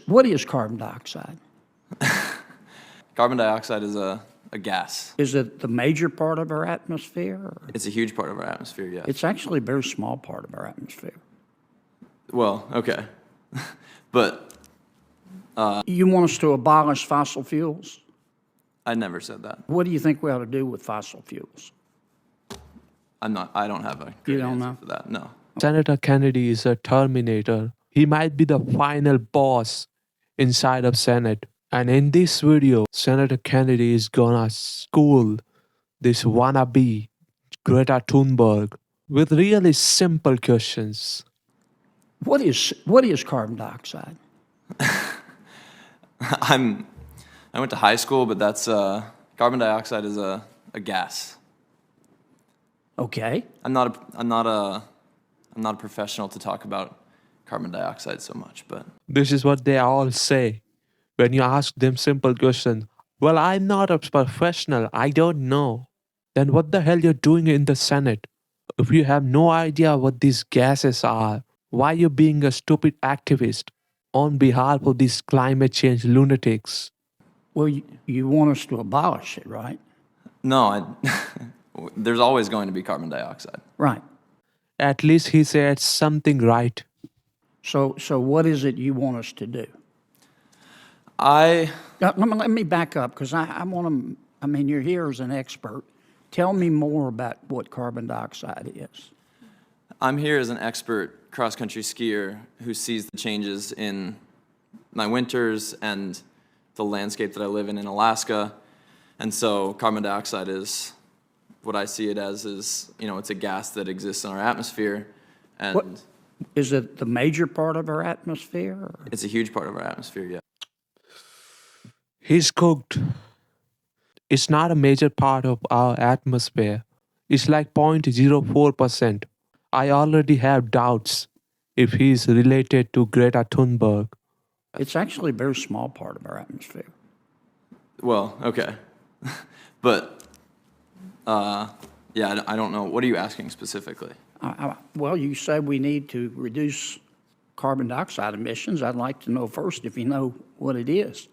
what is carbon dioxide? Carbon dioxide is a gas. Is it the major part of our atmosphere? Or? It's a huge part of our atmosphere, yes. It's actually a very small part of our atmosphere. Well, okay. But You want us to abolish fossil fuels? I never said that. What do you think we ought to do with fossil fuels? I don't have a You great don't answer know? for that. No. Senator Kennedy is a terminator. He might be the final boss inside of Senate. And in this video, Senator Kennedy is gonna school this wannabe Greta Thunberg with really simple questions. What is carbon dioxide? I went to high school, but that's carbon dioxide is a gas. Okay. I'm not a professional to talk about carbon dioxide so much, but This is what they all say when you ask them simple questions. Well, I'm not a professional. I don't know. Then what the hell you're doing in the Senate? If you have no idea what these gases are, why you being a stupid activist on behalf of these climate change lunatics? Well, you want us to abolish it, right? no, there's always going to be carbon dioxide. Right. At least he said something right. So what is it you want us to do? I Let me back up because I want to. I mean, you're here as an expert. Tell me more about what carbon dioxide is. I'm here as an expert cross-country skier who sees the changes in my winters and the landscape that I live in Alaska. And so carbon dioxide is what I see it as is, it's a gas that exists in our atmosphere. And What is it? The major part of our atmosphere? Or? it's a huge part of our atmosphere, yeah. He's cooked. It's not a major part of our atmosphere. It's like 0.04%. I already have doubts if he's related to Greta Thunberg. It's actually a very small part of our atmosphere. Well, okay. But, yeah, I don't know. What are you asking specifically? Well, you said we need to reduce carbon dioxide emissions. I'd like to know first if you know what it is.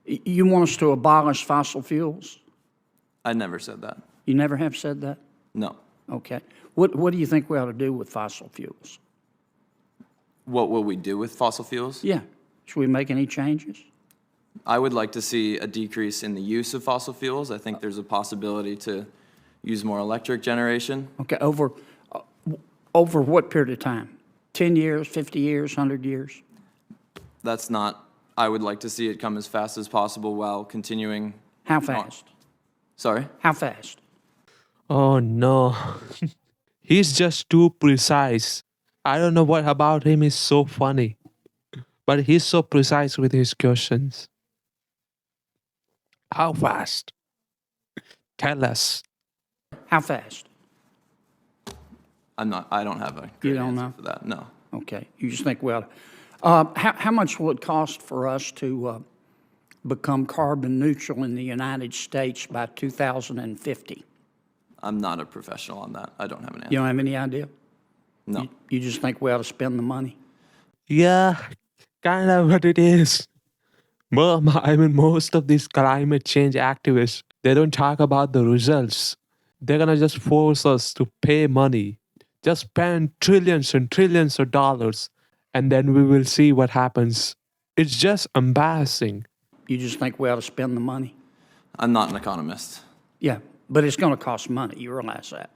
You want us to abolish fossil fuels? I never said that. You never have said that? No. Okay. What do you think we ought to do with fossil fuels? What will we do with fossil fuels? Yeah. Should we make any changes? I would like to see a decrease in the use of fossil fuels. I think there's a possibility to use more electric generation. Okay. Over what period of time? 10 years, 50 years, 100 years? That's not, I would like to see it come as fast as possible while continuing. How fast? Sorry? How fast? Oh no. He's just too precise. I don't know what about him is so funny. But he's so precise with his questions. How fast? Tell us. How fast? I don't have a You great don't answer know? for that. No. Okay. You just think, well, how much will it cost for us to become carbon neutral in the United States by 2050? I'm not a professional on that. I don't have an answer. You don't have any idea? No. You just think we ought to spend the money? Yeah, kind of what it is. I mean, most of these climate change activists, they don't talk about the results. They're gonna just force us to pay money, just spend trillions and trillions of dollars, and then we will see what happens. It's just embarrassing. You just think we ought to spend the money? I'm not an economist. Yeah, but it's going to cost money. You realize that?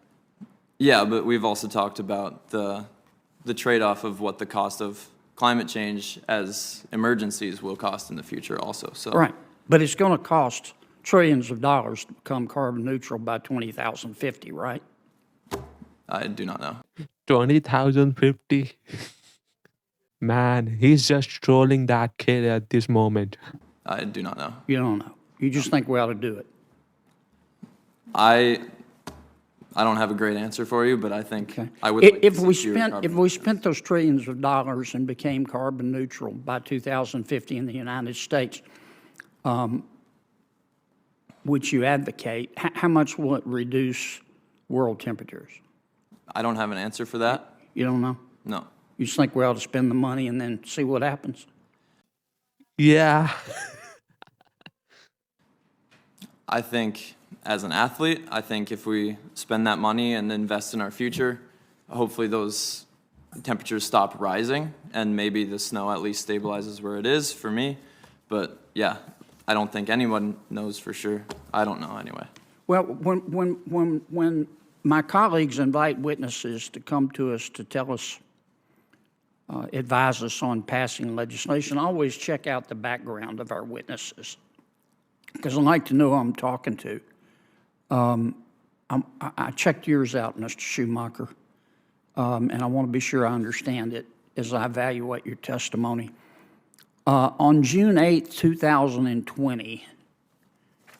Yeah, but we've also talked about the trade-off of what the cost of climate change as emergencies will cost in the future also. So Right. But it's going to cost trillions of dollars to become carbon neutral by 2050, right? I do not know. 20,050. Man, he's just trolling that kid at this moment. I do not know. You don't know. You just think we ought to do it. I don't have a great answer for you, but I think Okay. I would like If to we see fewer spent carbon- if we spent those trillions of dollars and became carbon neutral by 2050 in the United States, which you advocate, how much will it reduce world temperatures? I don't have an answer for that. You don't know? No. You just think we ought to spend the money and then see what happens? Yeah. I think as an athlete, I think if we spend that money and invest in our future, hopefully those temperatures stop rising and maybe the snow at least stabilizes where it is for me. But yeah, I don't think anyone knows for sure. I don't know anyway. Well, when my colleagues invite witnesses to come to us to tell us, advise us on passing legislation, I always check out the background of our witnesses because I like to know who I'm talking to. I checked yours out, Mr. Schumacher, and I want to be sure I understand it as I evaluate your testimony. On June 8th, 2020,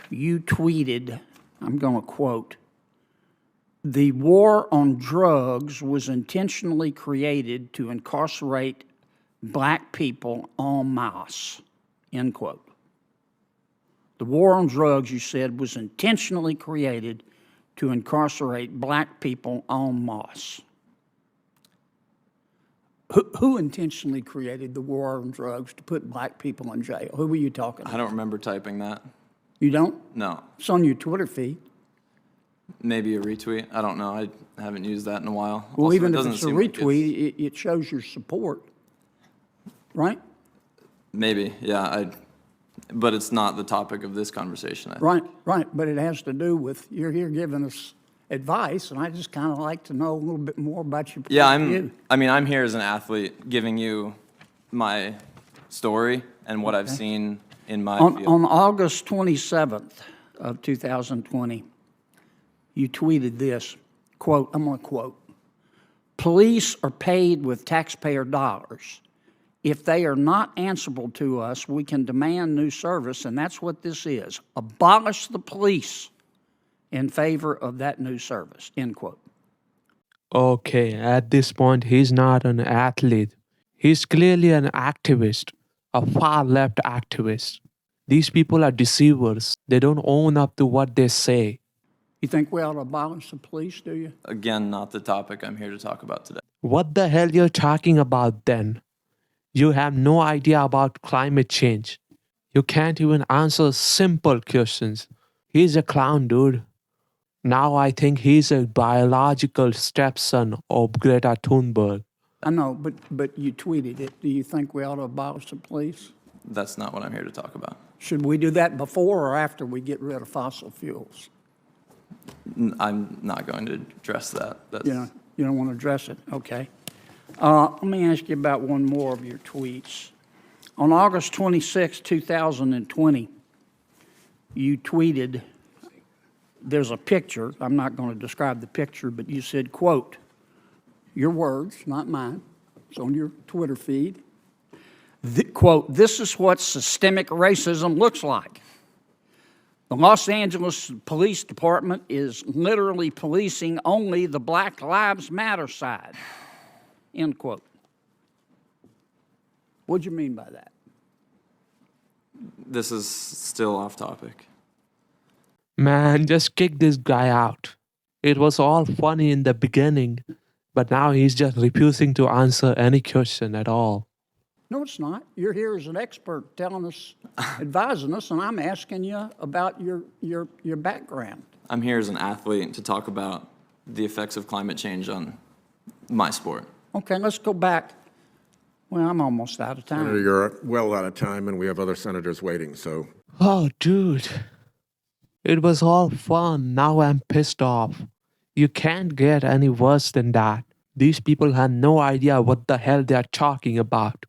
you tweeted, I'm going to quote, "The war on drugs was intentionally created to incarcerate black people en masse," end quote. The war on drugs, you said, was intentionally created to incarcerate black people en masse. Who intentionally created the war on drugs to put black people in jail? Who were you talking about? I don't remember typing that. You don't? No. It's on your Twitter feed. Maybe a retweet. I don't know. I haven't used that in a while. Well, Also, even it if doesn't it's a seem like retweet, it shows your support, right? Maybe, yeah. But it's not the topic of this conversation. I think. Right. But it has to do with, you're here giving us advice, and I just kind of like to know a little bit more about your point Yeah, of view. I'm here as an athlete giving you my story and what I've seen in my field. On August 27th of 2020, you tweeted this, quote, I'm going to quote, "Police are paid with taxpayer dollars. If they are not answerable to us, we can demand new service, and that's what this is. Abolish the police in favor of that new service," end quote. Okay, at this point, he's not an athlete. He's clearly an activist, a far left activist. These people are deceivers. They don't own up to what they say. You think we ought to abolish the police, do you? Again, not the topic I'm here to talk about today. What the hell you're talking about then? You have no idea about climate change. You can't even answer simple questions. He's a clown, dude. Now I think he's a biological stepson of Greta Thunberg. I know, but you tweeted it. Do you think we ought to abolish the police? That's not what I'm here to talk about. Should we do that before or after we get rid of fossil fuels? I'm not going to address that. You don't want to address it? Okay. Let me ask you about one more of your tweets. On August 26, 2020, you tweeted, there's a picture. I'm not going to describe the picture, but you said, quote, your words, not mine. It's on your Twitter feed. Quote, "This is what systemic racism looks like. The Los Angeles Police Department is literally policing only the Black Lives Matter side," end quote. What'd you mean by that? This is still off topic. Man, just kick this guy out. It was all funny in the beginning, but now he's just refusing to answer any question at all. No, it's not. You're here as an expert telling us, advising us, and I'm asking you about your background. I'm here as an athlete to talk about the effects of climate change on my sport. Okay, let's go back. Well, I'm almost out of time. Senator, you're well out of time, and we have other senators waiting, so. Oh, dude. It was all fun. Now I'm pissed off. You can't get any worse than that. These people have no idea what the hell they're talking about.